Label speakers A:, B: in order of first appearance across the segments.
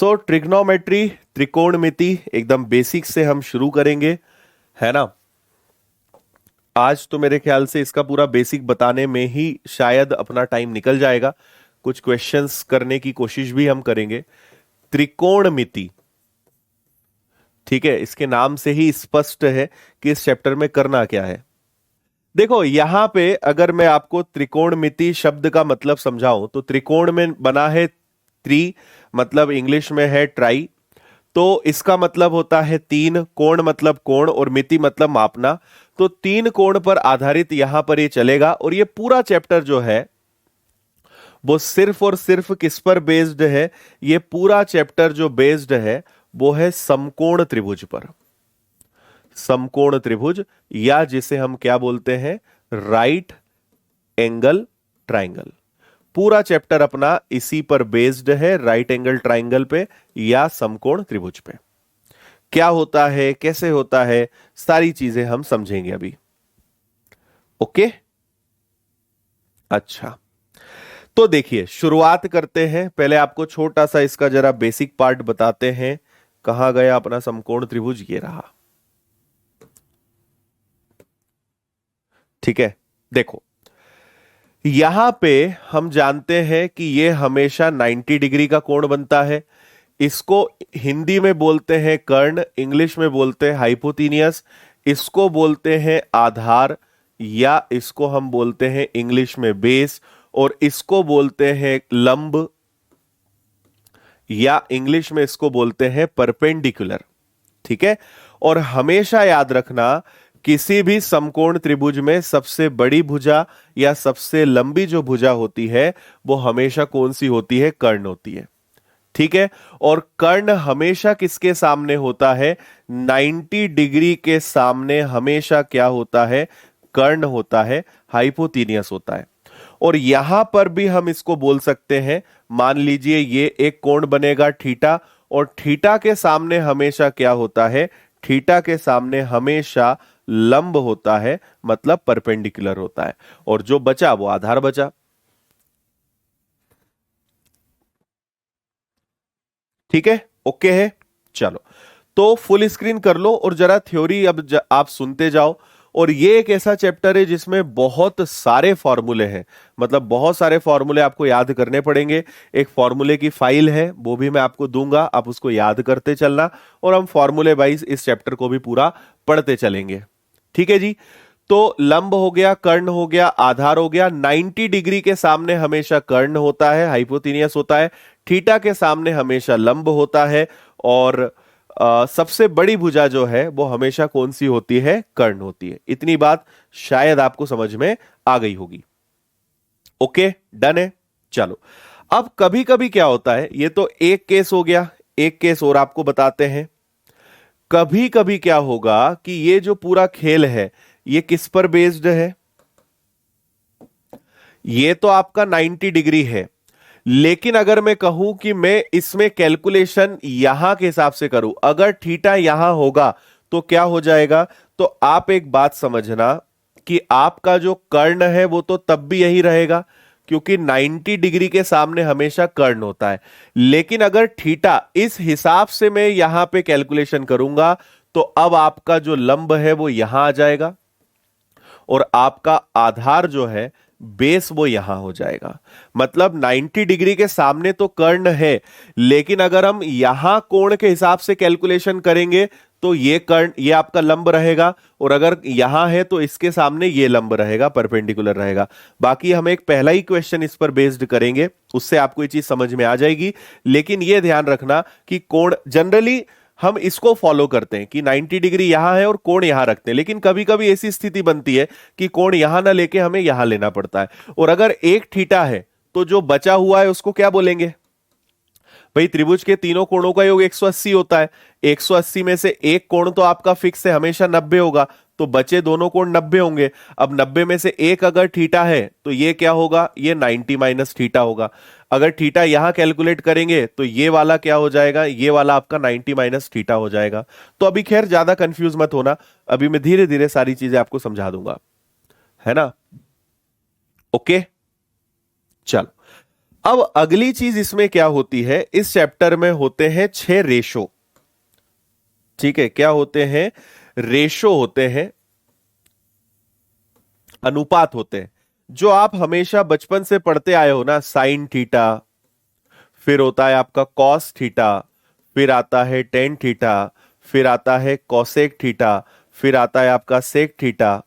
A: सो trigonometry, त्रिकोणमिति एकदम basic से हम शुरू करेंगे, है ना। आज तो मेरे ख्याल से इसका पूरा बेसिक बताने में ही शायद अपना टाइम निकल जाएगा। कुछ क्वेश्चंस करने की कोशिश भी हम करेंगे। त्रिकोणमिति, ठीक है, इसके नाम से ही स्पष्ट है कि इस चैप्टर में करना क्या है। देखो यहां पे अगर मैं आपको त्रिकोणमिति शब्द का मतलब समझाऊं तो त्रिकोण में बना है त्रि, मतलब इंग्लिश में है ट्राई, तो इसका मतलब होता है तीन, कोण मतलब कोण और मिति मतलब मापना। तो तीन कोण पर आधारित यहां पर ये चलेगा और ये पूरा चैप्टर जो है वो सिर्फ और सिर्फ किस पर बेस्ड है। ये पूरा चैप्टर जो बेस्ड है वो है समकोण त्रिभुज पर। समकोण त्रिभुज, या जिसे हम क्या बोलते हैं, राइट एंगल ट्राइंगल। पूरा चैप्टर अपना इसी पर बेस्ड है, राइट एंगल ट्राइंगल पे या समकोण त्रिभुज पे। क्या होता है, कैसे होता है, सारी चीजें हम समझेंगे अभी। ओके, अच्छा तो देखिए शुरुआत करते हैं। पहले आपको छोटा सा इसका जरा बेसिक पार्ट बताते हैं। कहां गया अपना समकोण त्रिभुज, ये रहा, ठीक है। देखो यहां पे हम जानते हैं कि ये हमेशा 90 डिग्री का कोण बनता है। इसको हिंदी में बोलते हैं कर्ण, इंग्लिश में बोलते हैं हाइपोथीनियस, इसको बोलते हैं आधार, या इसको हम बोलते हैं इंग्लिश में बेस, और इसको बोलते हैं लंब, या इंग्लिश में इसको बोलते हैं परपेंडिकुलर, ठीक है। और हमेशा याद रखना किसी भी समकोण त्रिभुज में सबसे बड़ी भुजा या सबसे लंबी जो भुजा होती है वो हमेशा कौन सी होती है, कर्ण होती है, ठीक है। और कर्ण हमेशा किसके सामने होता है, 90 डिग्री के सामने हमेशा क्या होता है, कर्ण होता है, हाइपोथीनियस होता है। और यहां पर भी हम इसको बोल सकते हैं, मान लीजिए ये एक कोण बनेगा थीटा, और थीटा के सामने हमेशा क्या होता है, थीटा के सामने हमेशा लंब होता है, मतलब परपेंडिकुलर होता है, और जो बचा वो आधार बचा। ठीक है, ओके है, चलो तो फुल स्क्रीन कर लो और जरा थ्योरी अब आप सुनते जाओ। और ये एक ऐसा चैप्टर है जिसमें बहुत सारे फॉर्मूले हैं, मतलब बहुत सारे फॉर्मूले आपको याद करने पड़ेंगे। एक फॉर्मूले की फाइल है वो भी मैं आपको दूंगा, आप उसको याद करते चलना, और हम फॉर्मूले वाइज इस चैप्टर को भी पूरा पढ़ते चलेंगे, ठीक है जी। तो लंब हो गया, कर्ण हो गया, आधार हो गया। 90 डिग्री के सामने हमेशा कर्ण होता है, हाइपोथीनियस होता है। थीटा के सामने हमेशा लंब होता है, और सबसे बड़ी भुजा जो है वो हमेशा कौन सी होती है, कर्ण होती है। इतनी बात शायद आपको समझ में आ गई होगी। ओके, डन है, चलो। अब कभी कभी क्या होता है, ये तो एक केस हो गया, एक केस और आपको बताते हैं। कभी कभी क्या होगा कि ये जो पूरा खेल है ये किस पर बेस्ड है, ये तो आपका 90 डिग्री है, लेकिन अगर मैं कहूं कि मैं इसमें कैलकुलेशन यहां के हिसाब से करूं, अगर थीटा यहां होगा तो क्या हो जाएगा। तो आप एक बात समझना कि आपका जो कर्ण है वो तो तब भी यही रहेगा, क्योंकि 90 डिग्री के सामने हमेशा कर्ण होता है। लेकिन अगर थीटा इस हिसाब से मैं यहां पे कैलकुलेशन करूंगा तो अब आपका जो लंब है वो यहां आ जाएगा, और आपका आधार जो है बेस वो यहां हो जाएगा। मतलब 90 डिग्री के सामने तो कर्ण है, लेकिन अगर हम यहां कोण के हिसाब से कैलकुलेशन करेंगे तो ये कर्ण, ये आपका लंब रहेगा, और अगर यहां है तो इसके सामने ये लंब रहेगा, परपेंडिकुलर रहेगा। बाकी हम एक पहला ही क्वेश्चन इस पर बेस्ड करेंगे, उससे आपको ये चीज समझ में आ जाएगी। लेकिन यह ध्यान रखना कि कोण जनरली हम इसको फॉलो करते हैं कि 90 डिग्री यहां है और कोण यहां रखते हैं, लेकिन कभी कभी ऐसी स्थिति बनती है कि कोण यहां ना लेके हमें यहां लेना पड़ता है। और अगर एक थीटा है तो जो बचा हुआ है उसको क्या बोलेंगे, भाई त्रिभुज के तीनों कोणों का योग 180 होता है। 180 में से एक कोण तो आपका फिक्स है, हमेशा 90 होगा, तो बचे दोनों कोण 90 होंगे। अब 90 में से एक अगर थीटा है तो ये क्या होगा, ये 90 माइनस थीटा होगा। अगर थीटा यहां कैलकुलेट करेंगे तो ये वाला क्या हो जाएगा, ये वाला आपका 90 माइनस थीटा हो जाएगा। तो अभी खैर ज्यादा कंफ्यूज मत होना, अभी मैं धीरे धीरे सारी चीजें आपको समझा दूंगा, है ना। ओके, चलो अब अगली चीज इसमें क्या होती है, इस चैप्टर में होते हैं 6 रेशो। ठीक है, क्या होते हैं? रेशो होते हैं, अनुपात होते हैं, जो आप हमेशा बचपन से पढ़ते आए हो ना। साइन थीटा, फिर होता है आपका कॉस थीटा, फिर आता है टेन थीटा, फिर आता है कॉसेक थीटा, फिर आता है आपका सेक थीटा,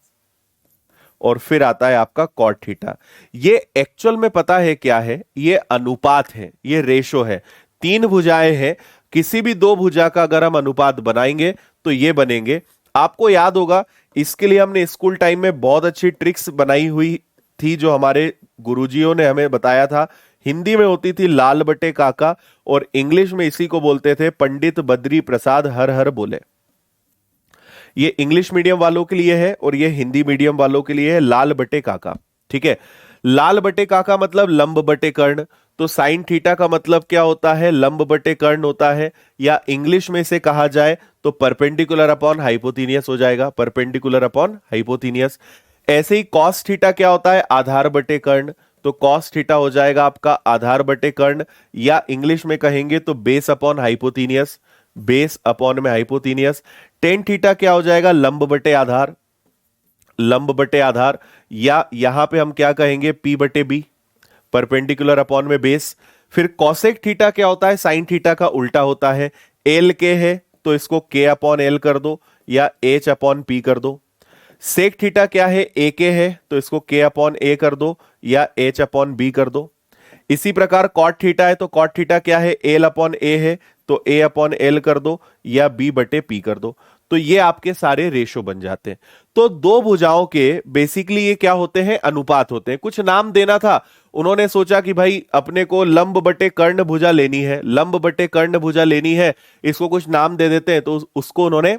A: और फिर आता है आपका कॉट थीटा। ये एक्चुअल में पता है क्या है? ये अनुपात है, ये रेशो है। 3 भुजाएं हैं, किसी भी 2 भुजा का अगर हम अनुपात बनाएंगे तो ये बनेंगे। आपको याद होगा, इसके लिए हमने स्कूल टाइम में बहुत अच्छी ट्रिक्स बनाई हुई थी, जो हमारे गुरुजियों ने हमें बताया था। हिंदी में होती थी लाल बटे काका, और इंग्लिश में इसी को बोलते थे पंडित बद्री प्रसाद हर हर बोले। ये इंग्लिश मीडियम वालों के लिए है और ये हिंदी मीडियम वालों के लिए है, लाल बटे काका। ठीक है, लाल बटे काका मतलब लंब बटे कर्ण। तो साइन थीटा का मतलब क्या होता है? लंब बटे कर्ण होता है, या इंग्लिश में से कहा जाए तो परपेंडिकुलर अपॉन हाइपोथीनियस हो जाएगा, परपेंडिकुलर अपॉन हाइपोथीनियस। ऐसे ही कॉस थीटा क्या होता है? आधार बटे कर्ण। तो कॉस थीटा हो जाएगा आपका आधार बटे कर्ण, या इंग्लिश में कहेंगे तो बेस अपॉन हाइपोथीनियस, बेस अपॉन में हाइपोथीनियस। टेन थीटा क्या हो जाएगा? लंब बटे आधार, लंब बटे आधार, या यहां पे हम क्या कहेंगे? पी बटे बी, परपेंडिकुलर अपॉन में बेस। फिर कॉसेक थीटा क्या होता है? साइन थीटा का उल्टा होता है। एल के है तो इसको के अपॉन एल कर दो, या एच अपॉन पी कर दो। सेक थीटा क्या है? ए के है तो इसको के अपॉन ए कर दो, या एच अपॉन बी कर दो। इसी प्रकार कॉट थीटा है तो कॉट थीटा क्या है? एल अपॉन ए है तो ए अपॉन एल कर दो, या बी बटे पी कर दो। तो ये आपके सारे रेशो बन जाते हैं। तो 2 भुजाओं के बेसिकली ये क्या होते हैं? अनुपात होते हैं। कुछ नाम देना था, उन्होंने सोचा कि भाई अपने को लंब बटे कर्ण भुजा लेनी है, लंब बटे कर्ण भुजा लेनी है, इसको कुछ नाम दे देते हैं। तो उसको उन्होंने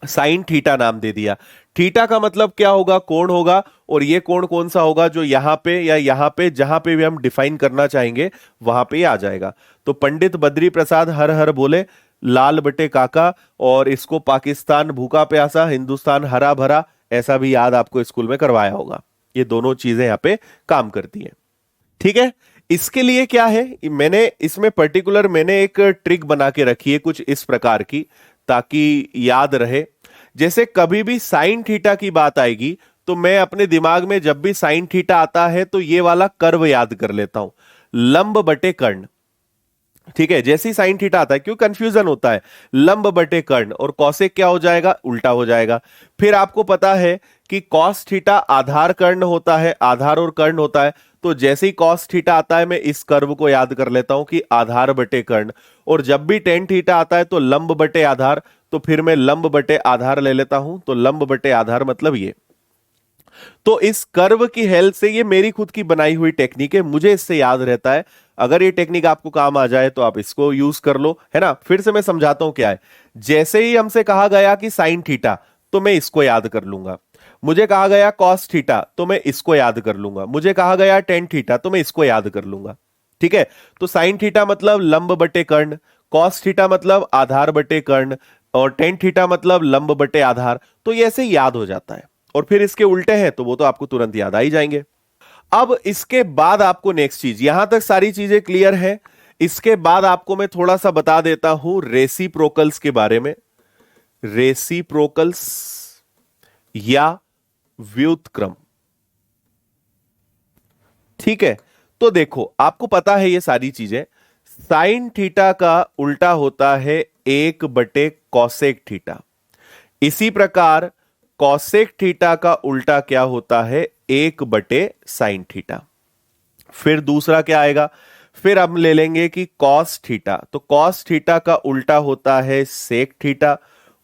A: साइन थीटा नाम दे दिया। थीटा का मतलब क्या होगा? कोण होगा। और ये कोण कौन सा होगा? जो यहां पे या यहां पे, जहां पे भी हम डिफाइन करना चाहेंगे वहां पे आ जाएगा। तो पंडित बद्री प्रसाद हर हर बोले, लाल बटे काका, और इसको पाकिस्तान भूखा प्यासा, हिंदुस्तान हरा भरा, ऐसा भी याद आपको स्कूल में करवाया होगा। ये दोनों चीजें यहां पे काम करती हैं। ठीक है, इसके लिए क्या है, मैंने इसमें पर्टिकुलर मैंने एक ट्रिक बना के रखी है कुछ इस प्रकार की, ताकि याद रहे। जैसे कभी भी साइन थीटा की बात आएगी तो मैं अपने दिमाग में जब भी साइन थीटा आता है तो ये वाला कर्व याद कर लेता हूं, लंब बटे कर्ण। ठीक है, जैसे ही साइन थीटा आता है, क्यों कंफ्यूजन होता है? लंब बटे कर्ण, और कॉसेक क्या हो जाएगा? उल्टा हो जाएगा। फिर आपको पता है कि कॉस थीटा आधार कर्ण होता है, आधार और कर्ण होता है। तो जैसे ही कॉस थीटा आता है मैं इस कर्व को याद कर लेता हूं कि आधार बटे कर्ण, और जब भी टेन थीटा आता है तो लंब बटे आधार, तो फिर मैं लंब बटे आधार ले लेता हूं। तो लंब बटे आधार मतलब ये। तो इस कर्व की हेल्प से, ये मेरी खुद की बनाई हुई टेक्निक है, मुझे इससे याद रहता है। अगर ये टेक्निक आपको काम आ जाए तो आप इसको यूज कर लो, है ना। फिर से मैं समझाता हूं क्या है। जैसे ही हमसे कहा गया कि साइन थीटा, तो मैं इसको याद कर लूंगा। मुझे कहा गया कॉस थीटा तो मैं इसको याद कर लूंगा। मुझे कहा गया टेन थीटा तो मैं इसको याद कर लूंगा। ठीक है, तो साइन थीटा मतलब लंब बटे कर्ण, कॉस थीटा मतलब आधार बटे कर्ण, और टेन थीटा मतलब लंब बटे आधार। तो ये ऐसे याद हो जाता है। और फिर इसके उल्टे हैं तो वो तो आपको तुरंत याद आ ही जाएंगे। अब इसके बाद आपको नेक्स्ट चीज, यहां तक सारी चीजें क्लियर है। इसके बाद आपको मैं थोड़ा सा बता देता हूं रेसिप्रोकल्स के बारे में। रेसिप्रोकल्स या व्युत्क्रम। ठीक है, तो देखो आपको पता है ये सारी चीजें। साइन थीटा का उल्टा होता है 1 बटे कॉसेक थीटा। इसी प्रकार कॉसेक थीटा का उल्टा क्या होता है? 1 बटे साइन थीटा। फिर दूसरा क्या आएगा? फिर हम ले लेंगे कि कॉस थीटा, तो कॉस थीटा का उल्टा होता है सेक थीटा,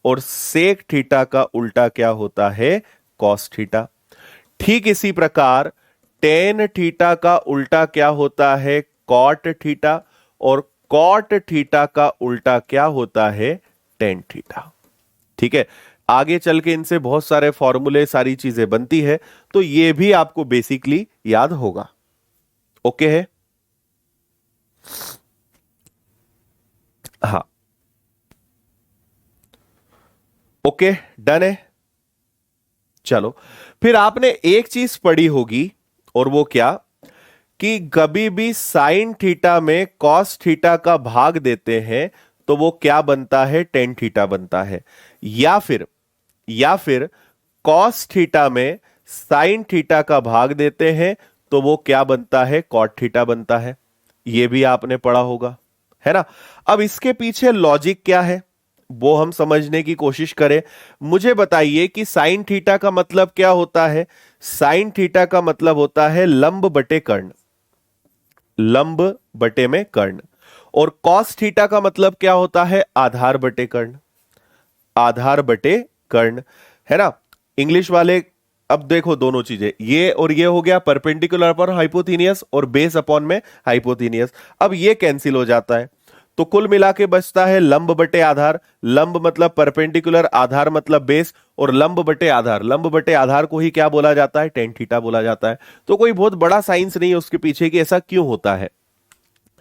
A: और सेक थीटा का उल्टा क्या होता है? Cos theta. ठीक इसी प्रकार टेन थीटा का उल्टा क्या होता है? कॉट थीटा, और कॉट थीटा का उल्टा क्या होता है? Tan theta. ठीक है, आगे चल के इनसे बहुत सारे फॉर्मूले, सारी चीजें बनती है, तो ये भी आपको बेसिकली याद होगा। ओके है? हाँ, ओके, डन है। चलो, फिर आपने एक चीज पढ़ी होगी, और वो क्या? कि कभी भी साइन थीटा में कॉस थीटा का भाग देते हैं तो वो क्या बनता है, टेन थीटा बनता है। या फिर कॉस थीटा में साइन थीटा का भाग देते हैं तो वो क्या बनता है, कॉट थीटा बनता है। ये भी आपने पढ़ा होगा, है ना। अब इसके पीछे लॉजिक क्या है वो हम समझने की कोशिश करें। मुझे बताइए कि साइन थीटा का मतलब क्या होता है। साइन थीटा का मतलब होता है लंब बटे कर्ण, लंब बटे में कर्ण। और कॉस थीटा का मतलब क्या होता है, आधार बटे कर्ण, आधार बटे कर्ण, है ना। इंग्लिश वाले, अब देखो दोनों चीजें, ये और ये हो गया परपेंडिकुलर अपॉन हाइपोथेनियस और बेस अपॉन में हाइपोथेनियस। अब ये कैंसिल हो जाता है तो कुल मिला के बचता है लंब बटे आधार। लंब मतलब परपेंडिकुलर, आधार मतलब बेस, और लंब बटे आधार, लंब बटे आधार को ही क्या बोला जाता है, टेन थीटा बोला जाता है। तो कोई बहुत बड़ा साइंस नहीं है उसके पीछे कि ऐसा क्यों होता है,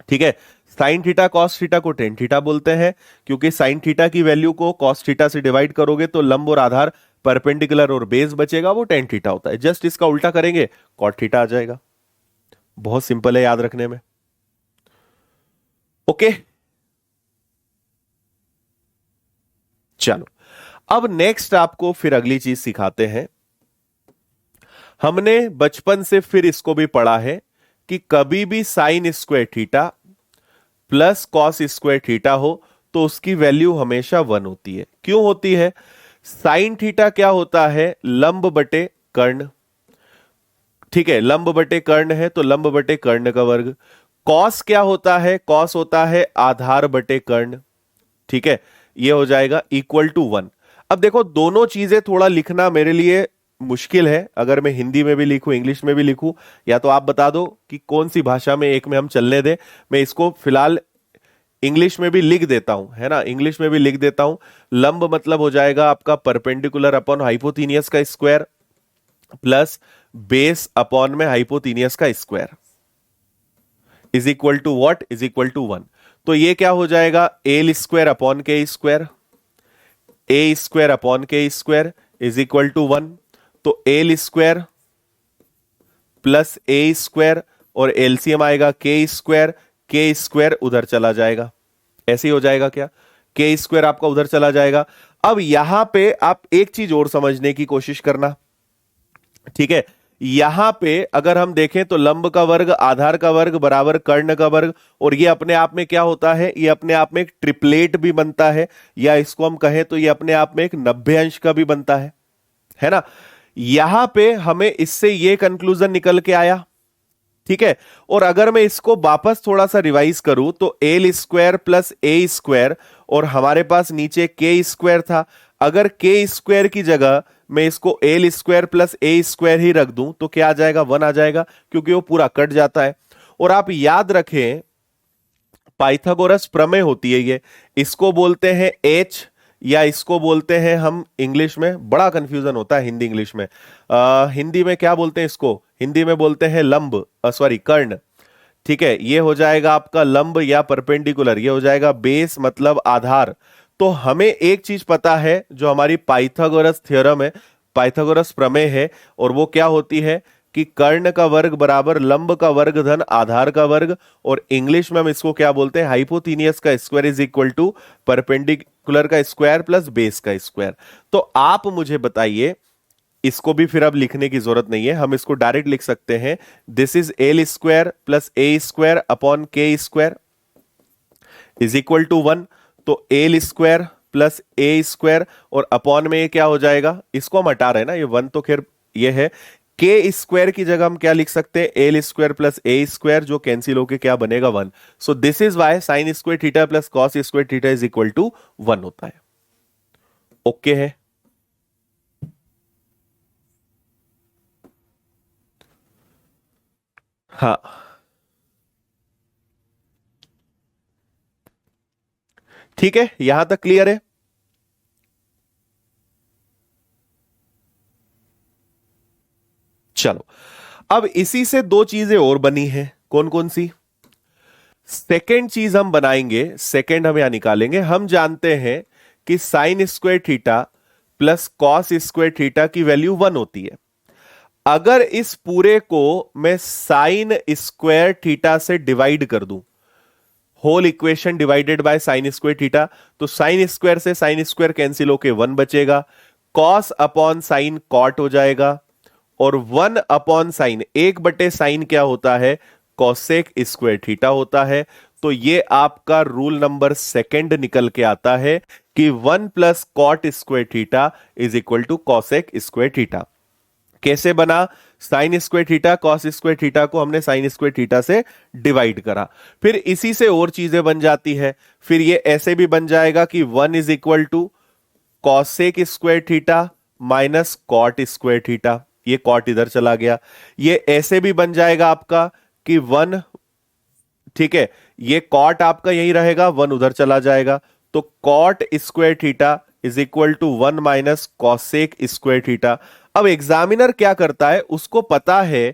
A: ठीक है। साइन थीटा कॉस थीटा को टेन थीटा बोलते हैं क्योंकि साइन थीटा की वैल्यू को कॉस थीटा से डिवाइड करोगे तो लंब और आधार, परपेंडिकुलर और बेस बचेगा, वो टेन थीटा होता है। जस्ट इसका उल्टा करेंगे कॉट थीटा आ जाएगा। बहुत सिंपल है याद रखने में। ओके, चलो अब नेक्स्ट आपको फिर अगली चीज सिखाते हैं। हमने बचपन से फिर इसको भी पढ़ा है कि कभी भी sign square theta plus cos square theta हो तो उसकी वैल्यू हमेशा वन होती है। क्यों होती है, साइन थीटा क्या होता है, लंब बटे कर्ण, ठीक है, लंब बटे कर्ण है तो लंब बटे कर्ण का वर्ग। कॉस क्या होता है, कॉस होता है आधार बटे कर्ण, ठीक है, ये हो जाएगा इक्वल टू वन। अब देखो दोनों चीजें थोड़ा लिखना मेरे लिए मुश्किल है, अगर मैं हिंदी में भी लिखूं इंग्लिश में भी लिखूं, या तो आप बता दो कि कौन सी भाषा में, एक में हम चलने दें। मैं इसको फिलहाल इंग्लिश में भी लिख देता हूं, है ना, इंग्लिश में भी लिख देता हूं। लंब मतलब हो जाएगा आपका परपेंडिकुलर अपॉन हाइपोथेनियस का स्क्वायर प्लस बेस अपॉन में हाइपोथेनियस का square is equal to what, is equal to one. तो ये क्या हो जाएगा, L square upon K square, A square upon K square is equal to one. तो L square plus A square और LCM आएगा के स्क्वायर उधर चला जाएगा, ऐसे ही हो जाएगा क्या, के स्क्वायर आपका उधर चला जाएगा। अब यहां पे आप एक चीज और समझने की कोशिश करना, ठीक है। यहां पे अगर हम देखें तो लंब का वर्ग आधार का वर्ग बराबर कर्ण का वर्ग, और ये अपने आप में क्या होता है, ये अपने आप में एक ट्रिपलेट भी बनता है, या इसको हम कहें तो ये अपने आप में एक 90 अंश का भी बनता है ना। यहां पे हमें इससे ये कंक्लूजन निकल के आया, ठीक है। और अगर मैं इसको वापस थोड़ा सा रिवाइज करूं तो L square plus A square, और हमारे पास नीचे के स्क्वायर था, अगर के स्क्वायर की जगह मैं इसको L square plus A square ही रख दूं तो क्या आ जाएगा, वन आ जाएगा, क्योंकि वो पूरा कट जाता है। और आप याद रखें पाइथागोरस प्रमेय होती है ये, इसको बोलते हैं एच, या इसको बोलते हैं हम इंग्लिश में, बड़ा कंफ्यूजन होता है हिंदी इंग्लिश में, हिंदी में क्या बोलते हैं इसको, हिंदी में बोलते हैं लंब, सॉरी कर्ण, ठीक है। ये हो जाएगा आपका लंब या परपेंडिकुलर, ये हो जाएगा बेस मतलब आधार। तो हमें एक चीज पता है जो हमारी पाइथागोरस थ्योरम है, पाइथागोरस प्रमेय है, और वो क्या होती है कि कर्ण का वर्ग बराबर लंब का वर्ग धन आधार का वर्ग, और इंग्लिश में हम इसको क्या बोलते हैं, हाइपोथेनियस का square is equal to perpendicular का स्क्वायर प्लस बेस का स्क्वायर। तो आप मुझे बताइए, इसको भी फिर अब लिखने की जरूरत नहीं है, हम इसको डायरेक्ट लिख सकते हैं, this is L square plus A square upon K square is equal to one. तो L square plus A square और अपॉन में ये क्या हो जाएगा, इसको हम हटा रहे हैं ना, ये वन तो खैर ये है, के स्क्वायर की जगह हम क्या लिख सकते हैं, L square plus A square, जो कैंसिल होके क्या बनेगा, one. So this is why sine square theta plus cos square theta is equal to one होता है। ओके है, हाँ ठीक है, यहां तक क्लियर है। चलो अब इसी से दो चीजें और बनी हैं, कौन कौन सी, सेकेंड चीज हम बनाएंगे, सेकेंड हम यहां निकालेंगे। हम जानते हैं कि sine square theta plus cos square theta की वैल्यू वन होती है। अगर इस पूरे को मैं साइन स्क्वायर थीटा से डिवाइड कर दूं, whole equation divided by sine square theta, तो साइन स्क्वायर से साइन स्क्वायर कैंसिल होके 1 बचेगा, कॉस अपॉन साइन कॉट हो जाएगा, और 1 अपॉन साइन, 1/साइन क्या होता है, कॉसेक स्क्वायर थीटा होता है। तो ये आपका रूल नंबर सेकंड निकल के आता है कि 1 plus cot square theta is equal to cosec square theta. कैसे बना, sine square theta cos square theta को हमने साइन स्क्वायर थीटा से डिवाइड करा, फिर इसी से और चीजें बन जाती है। फिर ये ऐसे भी बन जाएगा कि 1 is equal to cosec square theta minus cot square theta, ये कॉट इधर चला गया। ये ऐसे भी बन जाएगा आपका कि 1, ठीक है, ये कॉट आपका यही रहेगा, 1 उधर चला जाएगा, तो cot square theta is equal to 1 minus cosec square theta. अब एग्जामिनर क्या करता है, उसको पता है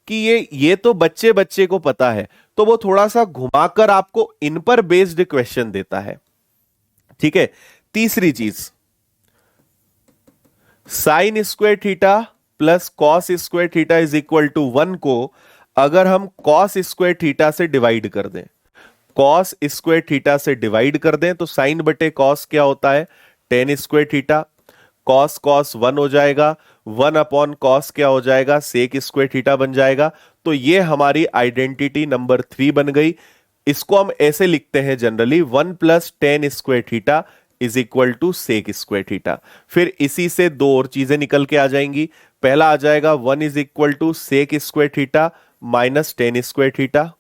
A: कि ये तो बच्चे बच्चे को पता है, तो वो थोड़ा सा घुमाकर आपको इन पर बेस्ड क्वेश्चन देता है। ठीक है, तीसरी चीज, sine square theta plus cos square theta is equal to 1 को अगर हम कॉस स्क्वायर थीटा से डिवाइड कर दें, कॉस स्क्वायर थीटा से डिवाइड कर दें, तो साइन बटे कॉस क्या होता है, tan square theta, cos cos 1 हो जाएगा, 1 अपॉन कॉस क्या हो जाएगा, सेक स्क्वायर थीटा बन जाएगा। तो ये हमारी आइडेंटिटी नंबर 3 बन गई। इसको हम ऐसे लिखते हैं generally, 1 plus tan square theta is equal to sec square theta. फिर इसी से दो और चीजें निकल के आ जाएंगी। पहला आ जाएगा 1 is equal to sec square theta minus tan square theta,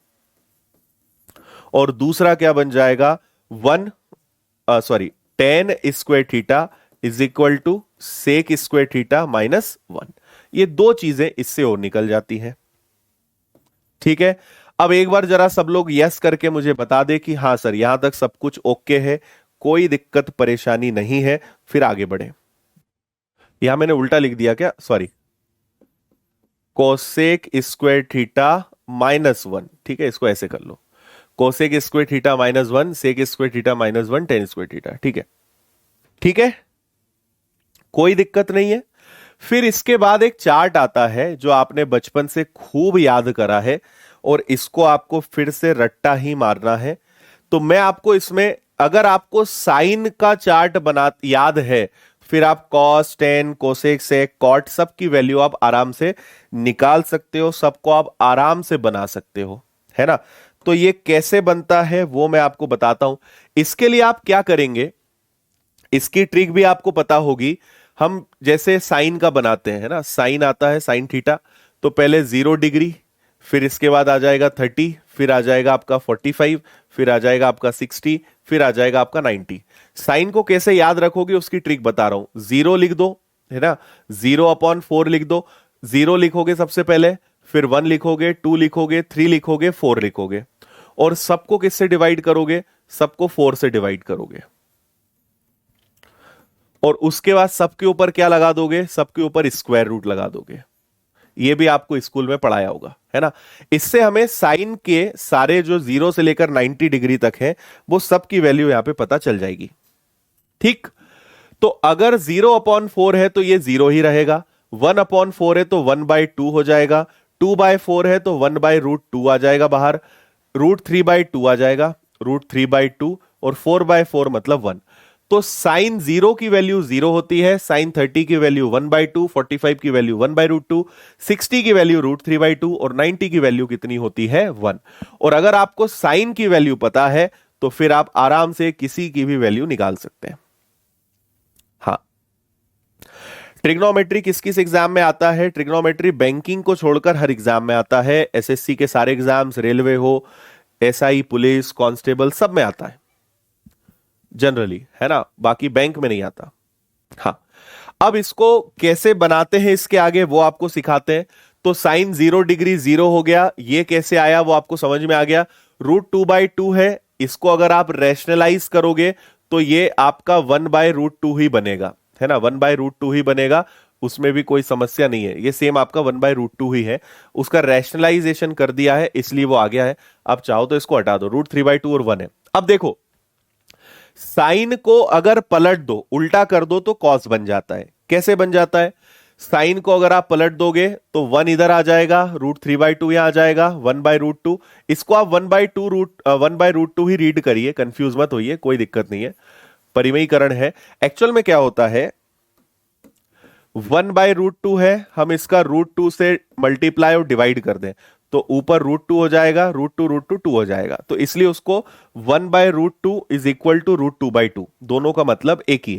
A: और दूसरा क्या बन जाएगा, 10 square theta is equal to sec square theta minus 1। ये दो चीजें इससे और निकल जाती हैं। ठीक है, अब एक बार जरा सब लोग यस करके मुझे बता दे कि हां सर यहां तक सब कुछ ओके है, कोई दिक्कत परेशानी नहीं है, फिर आगे बढ़े। यहां मैंने उल्टा लिख दिया क्या, sorry, cosec square theta minus 1। ठीक है, इसको ऐसे कर लो, cosec square theta minus 1, sec square theta minus 1, tan square theta. ठीक है, ठीक है, कोई दिक्कत नहीं है। फिर इसके बाद एक चार्ट आता है जो आपने बचपन से खूब याद करा है, और इसको आपको फिर से रट्टा ही मारना है। तो मैं आपको इसमें, अगर आपको साइन का चार्ट बना याद है, फिर आप कॉस, टेन, कोसेक, सेक, कॉट सब की वैल्यू आप आराम से निकाल सकते हो, सबको आप आराम से बना सकते हो, है ना। तो ये कैसे बनता है वो मैं आपको बताता हूं। इसके लिए आप क्या करेंगे, इसकी ट्रिक भी आपको पता होगी। हम जैसे साइन का बनाते हैं ना, साइन आता है साइन थीटा, तो पहले 0 डिग्री, फिर इसके बाद आ जाएगा 30, फिर आ जाएगा आपका 45, फिर आ जाएगा आपका 60, फिर आ जाएगा आपका 90। साइन को कैसे याद रखोगे उसकी ट्रिक बता रहा हूं। 0 लिख दो, है ना, 0/4 लिख दो। 0 लिखोगे सबसे पहले, फिर 1 लिखोगे, 2 लिखोगे, 3 लिखोगे, 4 लिखोगे, और सबको किससे डिवाइड करोगे, सबको 4 से डिवाइड करोगे, और उसके बाद सबके ऊपर क्या लगा दोगे, सबके ऊपर स्क्वायर रूट लगा दोगे। ये भी आपको स्कूल में पढ़ाया होगा, है ना। इससे हमें साइन के सारे जो 0 से लेकर 90 डिग्री तक है, वो सब की वैल्यू यहां पे पता चल जाएगी। ठीक, तो अगर 0/4 है तो ये 0 ही रहेगा, 1/4 है तो 1/2 हो जाएगा, 2/4 है तो 1/√2 आ जाएगा बाहर, √3/2 आ जाएगा, √3/2, और 4/4 मतलब 1। तो साइन 0 की वैल्यू 0 होती है, साइन 30 की वैल्यू 1/2, 45 की वैल्यू 1/√2, 60 की वैल्यू √3/2, और 90 की वैल्यू कितनी होती है, 1। और अगर आपको साइन की वैल्यू पता है तो फिर आप आराम से किसी की भी वैल्यू निकाल सकते हैं। हाँ, ट्रिग्नोमेट्री किस किस एग्जाम में आता है, ट्रिग्नोमेट्री बैंकिंग को छोड़कर हर एग्जाम में आता है। एसएससी के सारे एग्जाम्स, रेलवे हो, एसआई, पुलिस, कांस्टेबल, सब में आता है जनरली, है ना, बाकी बैंक में नहीं आता। हाँ, अब इसको कैसे बनाते हैं इसके आगे वो आपको सिखाते हैं। तो साइन 0 डिग्री 0 हो गया, ये कैसे आया वो आपको समझ में आ गया। √2/2 है, इसको अगर आप रैशनलाइज करोगे तो ये आपका 1/√2 ही बनेगा, है ना, 1/√2 ही बनेगा, उसमें भी कोई समस्या नहीं है। ये सेम आपका 1/√2 ही है, उसका रैशनलाइजेशन कर दिया है इसलिए वो आ गया है। आप चाहो तो इसको हटा दो, √3/2 और 1 है। अब देखो, साइन को अगर पलट दो, उल्टा कर दो, तो कॉस बन जाता है। कैसे बन जाता है, साइन को अगर आप पलट दोगे तो 1 इधर आ जाएगा, √3/2 यहां आ जाएगा, 1/√2। इसको आप 1/2 ही रीड करिए, कंफ्यूज मत होइए, कोई दिक्कत नहीं है, परिमेयीकरण है। एक्चुअल में क्या होता है, 1/√2 है, हम इसका √2 से मल्टीप्लाई और डिवाइड कर दें तो ऊपर √2 हो जाएगा, √2 हो जाएगा, तो इसलिए उसको 1/√2 इज इक्वल टू √2/2, दोनों का मतलब एक ही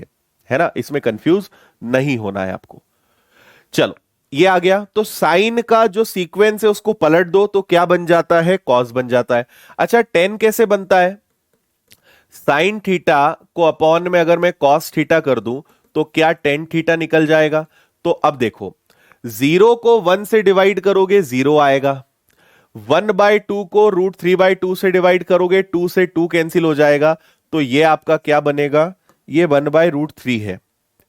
A: है ना, इसमें कंफ्यूज नहीं होना है आपको। चलो ये आ गया, तो साइन का जो सीक्वेंस है उसको पलट दो तो क्या बन जाता है, कॉस बन जाता है। अच्छा टेन कैसे बनता है, साइन थीटा को अपॉन में अगर मैं कॉस थीटा कर दूं तो क्या टेन थीटा निकल जाएगा। तो अब देखो, 0 को 1 से डिवाइड करोगे 0 आएगा, 1/2 को √3/2 से डिवाइड करोगे 2 से 2 कैंसिल हो जाएगा, तो ये आपका क्या बनेगा, ये 1/√3 है।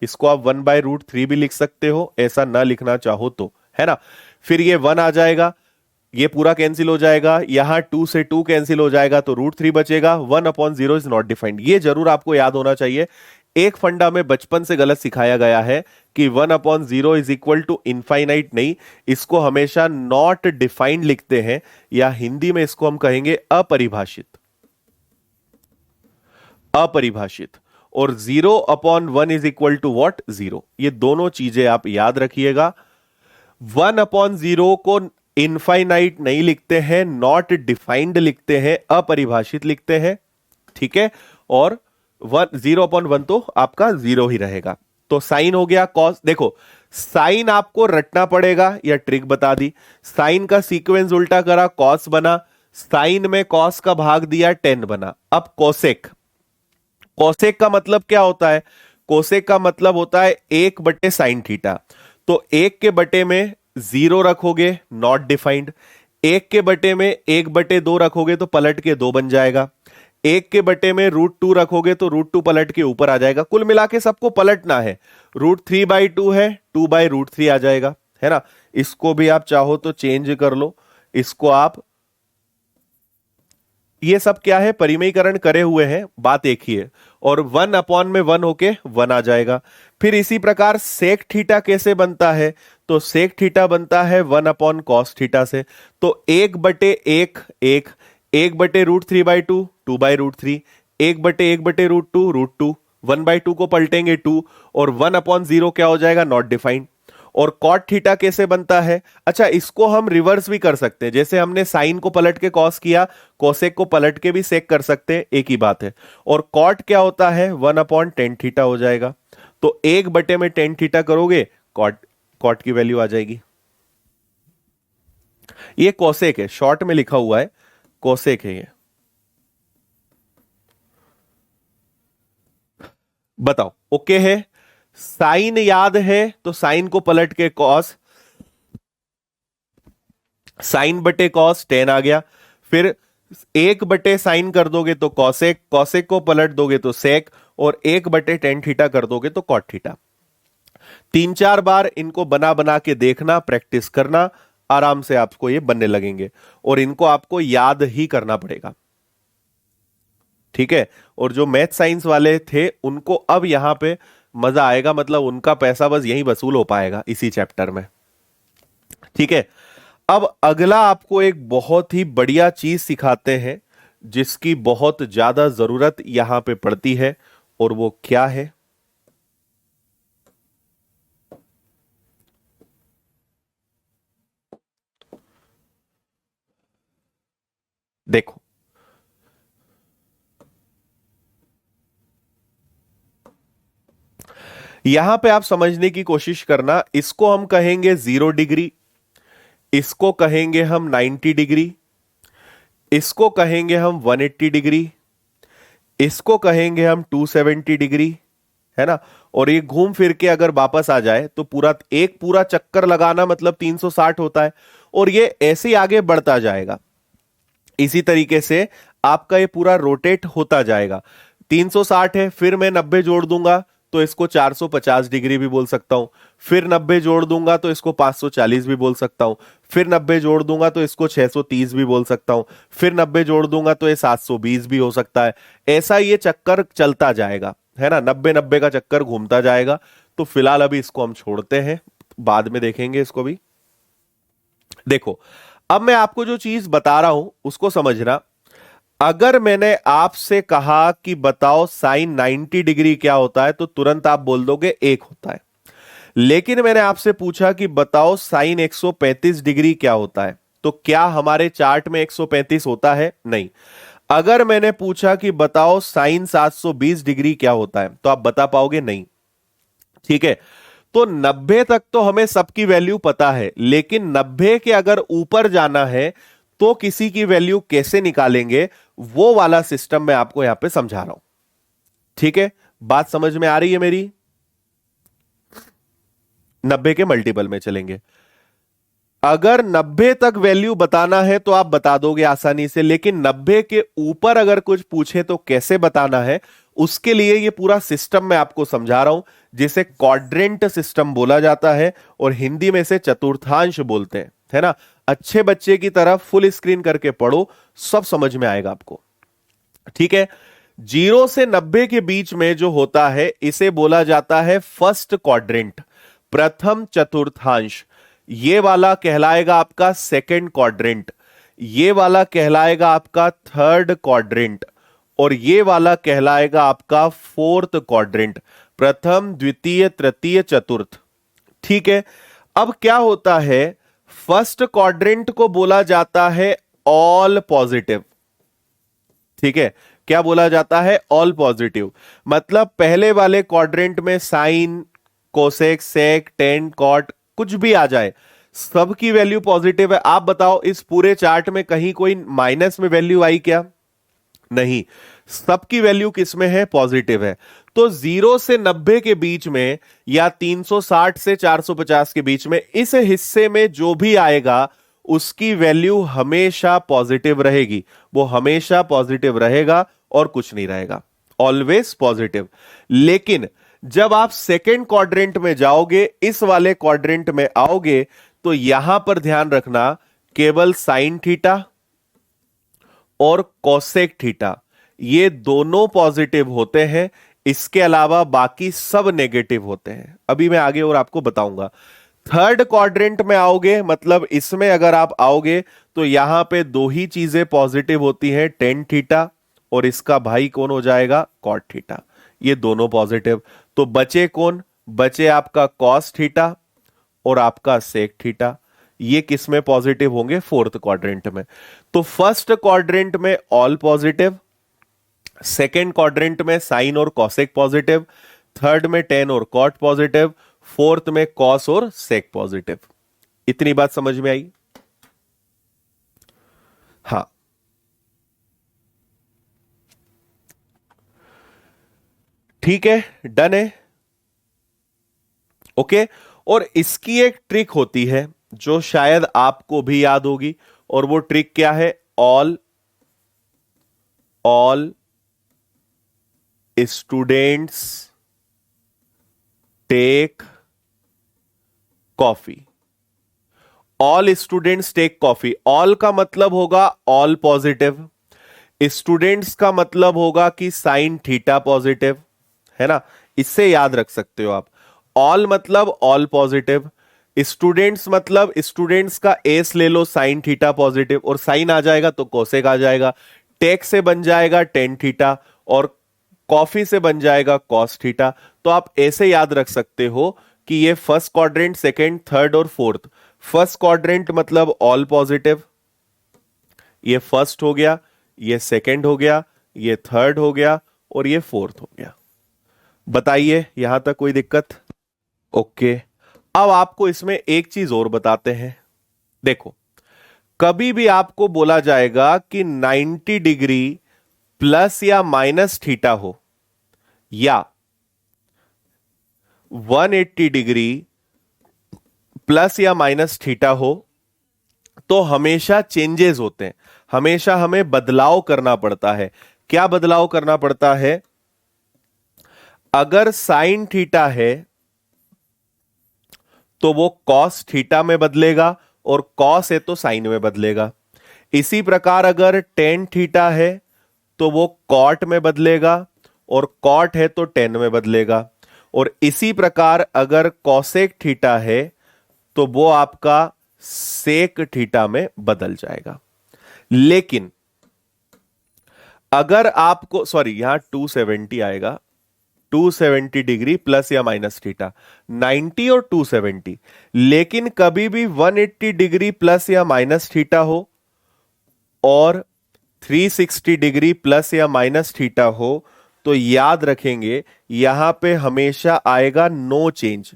A: इसको आप 1/√3 भी लिख सकते हो, ऐसा ना लिखना चाहो तो, है ना। फिर ये 1 आ जाएगा, ये पूरा कैंसिल हो जाएगा, यहां 2 से 2 कैंसिल हो जाएगा तो √3 बचेगा, 1/0 इज नॉट डिफाइंड। ये जरूर आपको याद होना चाहिए, एक फंडा में बचपन से गलत सिखाया गया है कि 1/0 इज इक्वल टू इनफाइनाइट नहीं, इसको हमेशा नॉट डिफाइंड लिखते हैं, या हिंदी में इसको हम कहेंगे अपरिभाषित, अपरिभाषित। और 0/1 इज इक्वल टू वॉट, 0। ये दोनों चीजें आप याद रखिएगा। 1/0 को इनफाइनाइट नहीं लिखते हैं, नॉट डिफाइंड लिखते हैं, अपरिभाषित लिखते हैं, ठीक है। और 0/1 तो आपका 0 ही रहेगा। तो साइन हो गया, कॉस, देखो साइन आपको रटना पड़ेगा, या ट्रिक बता दी, साइन का सीक्वेंस उल्टा करा कॉस बना, साइन में कॉस का भाग दिया 10 बना। अब कोसेक, कोसेक का मतलब क्या होता है, कोसेक का मतलब होता है 1/sin थीटा। तो 1 के बटे में 0 रखोगे नॉट डिफाइंड, 1 के बटे में 1/2 रखोगे तो पलट के 2 बन जाएगा, 1 के बटे में √2 रखोगे तो √2 पलट के ऊपर आ जाएगा। कुल मिला के सबको पलटना है, √3/2 है, 2/√3 आ जाएगा, है ना। इसको भी आप चाहो तो चेंज कर लो, इसको आप, ये सब क्या है, परिमेयीकरण करे हुए हैं, बात एक ही है। और 1/1 होके 1 आ जाएगा। फिर इसी प्रकार सेक थीटा कैसे बनता है, तो सेक थीटा बनता है 1/cos थीटा से। तो 1/1 1, 1/√3/2 2/√3, 1/1/√2 √2, 1/2 को पलटेंगे 2, और 1/0 क्या हो जाएगा, नॉट डिफाइंड। और कॉट थीटा कैसे बनता है, अच्छा इसको हम रिवर्स भी कर सकते हैं, जैसे हमने साइन को पलट के कॉस किया, कोसेक को पलट के भी सेक कर सकते हैं, एक ही बात है। और कॉट क्या होता है, 1/tan थीटा हो जाएगा। तो 1/tan थीटा करोगे, कॉट, कॉट की वैल्यू आ जाएगी। ये कोसेक है, शॉर्ट में लिखा हुआ है कोसेक है ये। बताओ ओके है, साइन याद है तो साइन को पलट के कॉस, साइन बटे कॉस 10 आ गया। फिर 1/साइन कर दोगे तो कॉसेक, कॉसेक को पलट दोगे तो सेक, और 1/tan थीटा कर दोगे तो कॉट थीटा। 3-4 बार इनको बना बना के देखना, प्रैक्टिस करना, आराम से आपको ये बनने लगेंगे, और इनको आपको याद ही करना पड़ेगा, ठीक है। और जो मैथ साइंस वाले थे उनको अब यहां पे मजा आएगा, मतलब उनका पैसा बस यहीं वसूल हो पाएगा इसी चैप्टर में, ठीक है। अब अगला आपको एक बहुत ही बढ़िया चीज सिखाते हैं जिसकी बहुत ज्यादा जरूरत यहां पे पड़ती है, और वो क्या है, देखो यहां पे आप समझने की कोशिश करना। इसको हम कहेंगे 0 डिग्री, इसको कहेंगे हम 90 डिग्री, इसको कहेंगे हम 180 डिग्री, इसको कहेंगे हम 270 डिग्री, है ना। और ये घूम फिर के अगर वापस आ जाए तो पूरा एक पूरा चक्कर लगाना मतलब 360 होता है, और ये ऐसे ही आगे बढ़ता जाएगा। इसी तरीके से आपका ये पूरा रोटेट होता जाएगा। 360 है, फिर मैं 90 जोड़ दूंगा तो इसको 450 डिग्री भी बोल सकता हूं, फिर 90 जोड़ दूंगा तो इसको 540 भी बोल सकता हूं, फिर 90 जोड़ दूंगा तो इसको 630 भी बोल सकता हूं, फिर 90 जोड़ दूंगा तो ये 720 भी हो सकता है। ऐसा ये चक्कर चलता जाएगा, है ना, 90-90 का चक्कर घूमता जाएगा। तो फिलहाल अभी इसको हम छोड़ते हैं, बाद में देखेंगे इसको भी। देखो, अब मैं आपको जो चीज बता रहा हूं उसको समझना। अगर मैंने आपसे कहा कि बताओ साइन 90 डिग्री क्या होता है, तो तुरंत आप बोल दोगे 1 होता है। लेकिन मैंने आपसे पूछा कि बताओ साइन 135 डिग्री क्या होता है, तो क्या हमारे चार्ट में 135 होता है? नहीं। अगर मैंने पूछा कि बताओ साइन 720 डिग्री क्या होता है, तो आप बता पाओगे? नहीं। ठीक है, तो 90 तक तो हमें सबकी वैल्यू पता है, लेकिन 90 के अगर ऊपर जाना है तो किसी की वैल्यू कैसे निकालेंगे, वो वाला सिस्टम मैं आपको यहां पे समझा रहा हूं। ठीक है, बात समझ में आ रही है मेरी? 90 के मल्टीपल में चलेंगे। अगर 90 तक वैल्यू बताना है तो आप बता दोगे आसानी से, लेकिन 90 के ऊपर अगर कुछ पूछे तो कैसे बताना है, उसके लिए ये पूरा सिस्टम मैं आपको समझा रहा हूं, जिसे क्वाड्रेंट सिस्टम बोला जाता है और हिंदी में से चतुर्थांश बोलते हैं, है ना। अच्छे बच्चे की तरह फुल स्क्रीन करके पढ़ो, सब समझ में आएगा आपको। ठीक है, 0 से 90 के बीच में जो होता है इसे बोला जाता है फर्स्ट क्वाड्रेंट, प्रथम चतुर्थांश। ये वाला कहलाएगा आपका सेकंड क्वाड्रेंट, ये वाला कहलाएगा आपका थर्ड क्वाड्रेंट, और ये वाला कहलाएगा आपका फोर्थ क्वाड्रेंट। प्रथम, द्वितीय, तृतीय, चतुर्थ। ठीक है, अब क्या होता है, फर्स्ट क्वाड्रेंट को बोला जाता है ऑल पॉजिटिव। ठीक है, क्या बोला जाता है? All positive. मतलब पहले वाले क्वाड्रेंट में साइन, कोसेक, सेक, टेन, कॉट कुछ भी आ जाए, सबकी वैल्यू पॉजिटिव है। आप बताओ, इस पूरे चार्ट में कहीं कोई माइनस में वैल्यू आई क्या? नहीं, सबकी वैल्यू किस में है? पॉजिटिव है। तो 0 से 90 के बीच में या 360 से 450 के बीच में इस हिस्से में जो भी आएगा उसकी वैल्यू हमेशा पॉजिटिव रहेगी। वो हमेशा पॉजिटिव रहेगा और कुछ नहीं रहेगा, ऑलवेज पॉजिटिव। लेकिन जब आप सेकेंड क्वाड्रेंट में जाओगे, इस वाले क्वाड्रेंट में आओगे, तो यहां पर ध्यान रखना, केवल साइन थीटा और कोसेक थीटा ये दोनों पॉजिटिव होते हैं, इसके अलावा बाकी सब नेगेटिव होते हैं। अभी मैं आगे और आपको बताऊंगा। थर्ड क्वाड्रेंट में आओगे, मतलब इसमें अगर आप आओगे तो यहां पे दो ही चीजें पॉजिटिव होती हैं, टेन थीटा और इसका भाई कौन हो जाएगा? Cot theta. ये दोनों पॉजिटिव। तो बचे कौन? बचे आपका कॉस थीटा और आपका सेक थीटा। ये किस में पॉजिटिव होंगे? फोर्थ क्वाड्रेंट में। तो फर्स्ट क्वाड्रेंट में ऑल पॉजिटिव, सेकेंड क्वाड्रेंट में साइन और कॉसेक पॉजिटिव, थर्ड में टेन और कॉट पॉजिटिव, फोर्थ में कॉस और सेक पॉजिटिव। इतनी बात समझ में आई? हां, ठीक है, डन है, ओके। और इसकी एक ट्रिक होती है जो शायद आपको भी याद होगी, और वो ट्रिक क्या है? All students take coffee. All students take coffee. All का मतलब होगा ऑल पॉजिटिव, स्टूडेंट्स का मतलब होगा कि साइन थीटा पॉजिटिव, है ना। इससे याद रख सकते हो आप। ऑल मतलब ऑल पॉजिटिव, स्टूडेंट्स मतलब स्टूडेंट्स का एस ले लो, साइन थीटा पॉजिटिव, और साइन आ जाएगा तो कोसेक आ जाएगा। टेक से बन जाएगा टेन थीटा और कॉफी से बन जाएगा कॉस थीटा। तो आप ऐसे याद रख सकते हो कि ये फर्स्ट क्वाड्रेंट, सेकंड, थर्ड और फोर्थ। फर्स्ट क्वाड्रेंट मतलब ऑल पॉजिटिव, ये फर्स्ट हो गया, ये सेकंड हो गया, ये थर्ड हो गया और ये फोर्थ हो गया। बताइए यहां तक कोई दिक्कत? ओके। अब आपको इसमें एक चीज और बताते हैं। देखो, कभी भी आपको बोला जाएगा कि 90 डिग्री प्लस या माइनस थीटा हो, या 180 डिग्री प्लस या माइनस थीटा हो, तो हमेशा चेंजेस होते हैं, हमेशा हमें बदलाव करना पड़ता है। क्या बदलाव करना पड़ता है? अगर साइन थीटा है तो वो कॉस थीटा में बदलेगा, और कॉस है तो साइन में बदलेगा। इसी प्रकार अगर टेन थीटा है तो वो कॉट में बदलेगा, और कॉट है तो टेन में बदलेगा। और इसी प्रकार अगर कॉसेक थीटा है तो वो आपका सेक थीटा में बदल जाएगा। लेकिन अगर आपको, सॉरी, यहां 270 आएगा, 270 डिग्री प्लस या माइनस थीटा, 90 और 270। लेकिन कभी भी 180 डिग्री प्लस या माइनस थीटा हो और 360 डिग्री प्लस या माइनस थीटा हो, तो याद रखेंगे यहां पे हमेशा आएगा नो चेंज,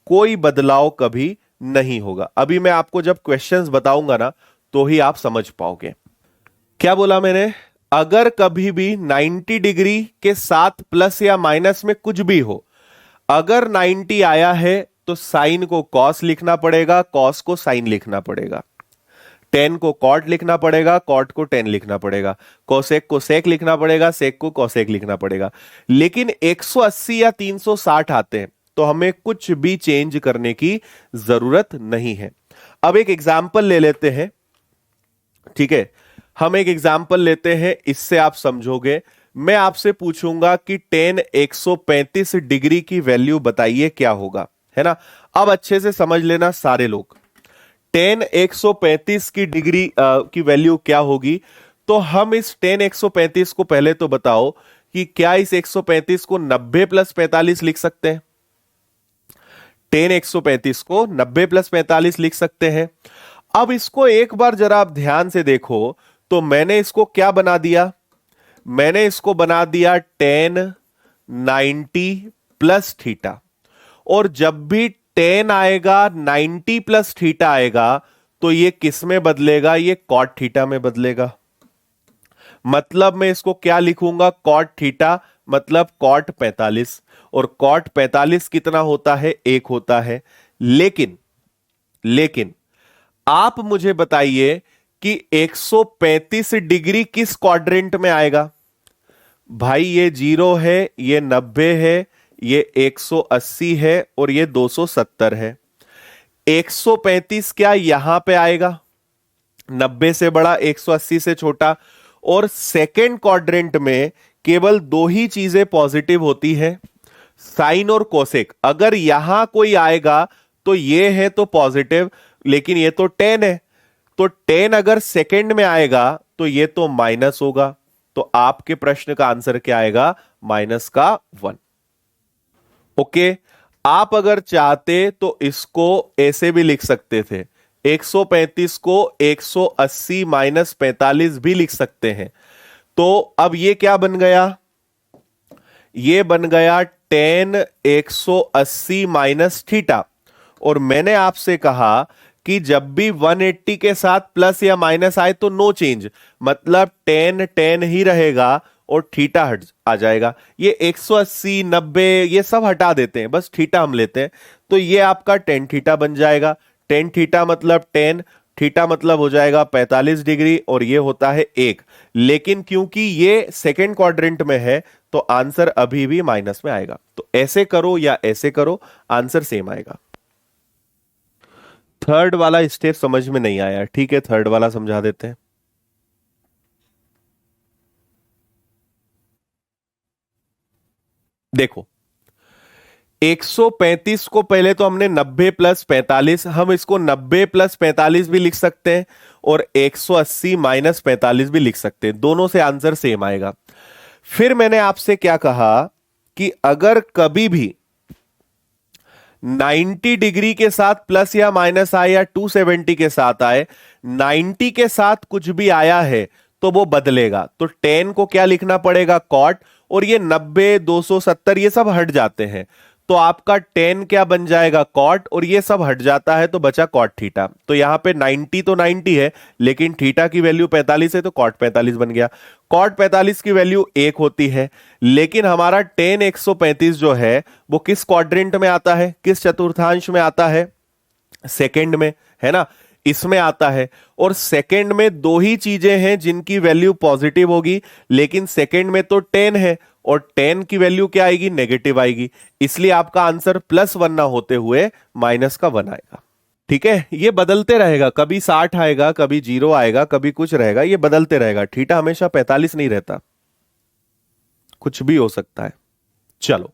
A: कोई बदलाव कभी नहीं होगा। अभी मैं आपको जब क्वेश्चंस बताऊंगा ना तो ही आप समझ पाओगे। क्या बोला मैंने? अगर कभी भी 90 डिग्री के साथ प्लस या माइनस में कुछ भी हो, अगर 90 आया है तो साइन को कॉस लिखना पड़ेगा, कॉस को साइन लिखना पड़ेगा, टेन को कॉट लिखना पड़ेगा, कॉट को टेन लिखना पड़ेगा, कोसेक को सेक लिखना पड़ेगा, सेक को कोसेक लिखना पड़ेगा। लेकिन 180 या 360 आते हैं तो हमें कुछ भी चेंज करने की जरूरत नहीं है। अब एक एग्जाम्पल ले लेते हैं, ठीक है, हम एक एग्जाम्पल लेते हैं, इससे आप समझोगे। मैं आपसे पूछूंगा कि टेन 135 डिग्री की वैल्यू बताइए क्या होगा, है ना। अब अच्छे से समझ लेना सारे लोग, टेन 135 की डिग्री की वैल्यू क्या होगी। तो हम इस टेन 135 को पहले तो बताओ कि क्या इस 135 को 90 प्लस 45 लिख सकते हैं? टेन 135 को 90 प्लस 45 लिख सकते हैं। अब इसको एक बार जरा आप ध्यान से देखो, तो मैंने इसको क्या बना दिया? मैंने इसको बना दिया टेन 90 प्लस थीटा। और जब भी टेन आएगा 90 प्लस थीटा आएगा तो ये किस में बदलेगा? ये कॉट थीटा में बदलेगा। मतलब मैं इसको क्या लिखूंगा? कॉट थीटा मतलब कॉट 45, और कॉट 45 कितना होता है? 1 होता है। लेकिन आप मुझे बताइए कि 135 डिग्री किस क्वाड्रेंट में आएगा? भाई ये 0 है, ये 90 है, ये 180 है और ये 270 है। 135 क्या यहां पे आएगा? 90 से बड़ा, 180 से छोटा। और सेकेंड क्वाड्रेंट में केवल दो ही चीजें पॉजिटिव होती है, साइन और कोसेक। अगर यहां कोई आएगा तो ये है तो पॉजिटिव, लेकिन ये तो 10 है, तो 10 अगर सेकेंड में आएगा तो ये तो माइनस होगा। तो आपके प्रश्न का आंसर क्या आएगा? माइनस का 1। ओके, आप अगर चाहते तो इसको ऐसे भी लिख सकते थे, 135 को 180 माइनस 45 भी लिख सकते हैं। तो अब ये क्या बन गया? ये बन गया टेन 180 माइनस थीटा। और मैंने आपसे कहा कि जब भी 180 के साथ प्लस या माइनस आए तो नो चेंज, मतलब टेन टेन ही रहेगा और थीटा हट आ जाएगा। ये 180 90 ये सब हटा देते हैं, बस थीटा हम लेते हैं। तो ये आपका टेन थीटा बन जाएगा। टेन थीटा मतलब 10, थीटा मतलब हो जाएगा 45 डिग्री, और ये होता है 1। लेकिन क्योंकि ये सेकेंड क्वाड्रेंट में है तो आंसर अभी भी माइनस में आएगा। तो ऐसे करो या ऐसे करो, आंसर सेम आएगा। थर्ड वाला स्टेप समझ में नहीं आया, ठीक है, थर्ड वाला समझा देते हैं। देखो, 135 को पहले तो हमने 90 प्लस 45, हम इसको 90 प्लस 45 भी लिख सकते हैं और 180 माइनस 45 भी लिख सकते हैं, दोनों से आंसर सेम आएगा। फिर मैंने आपसे क्या कहा कि अगर कभी भी 90 डिग्री के साथ प्लस या माइनस आए या 270 के साथ आए, 90 के साथ कुछ भी आया है तो वो बदलेगा। तो 10 को क्या लिखना पड़ेगा? कॉट, और ये 90 270 ये सब हट जाते हैं, तो आपका 10 क्या बन जाएगा? कॉट, और ये सब हट जाता है तो बचा कॉट थीटा। तो यहां पे 90 तो 90 है, लेकिन थीटा की वैल्यू 45 है तो कॉट 45 बन गया। कॉट 45 की वैल्यू 1 होती है, लेकिन हमारा टेन 135 जो है वो किस क्वाड्रेंट में आता है? किस चतुर्थांश में आता है? सेकेंड में, है ना, इसमें आता है। और सेकेंड में दो ही चीजें हैं जिनकी वैल्यू पॉजिटिव होगी, लेकिन सेकेंड में तो 10 है और 10 की वैल्यू क्या आएगी? नेगेटिव आएगी। इसलिए आपका आंसर +1 ना होते हुए -1 आएगा। ठीक है, ये बदलते रहेगा, कभी 60 आएगा, कभी 0 आएगा, कभी कुछ रहेगा, ये बदलते रहेगा। थीटा हमेशा 45 नहीं रहता, कुछ भी हो सकता है। चलो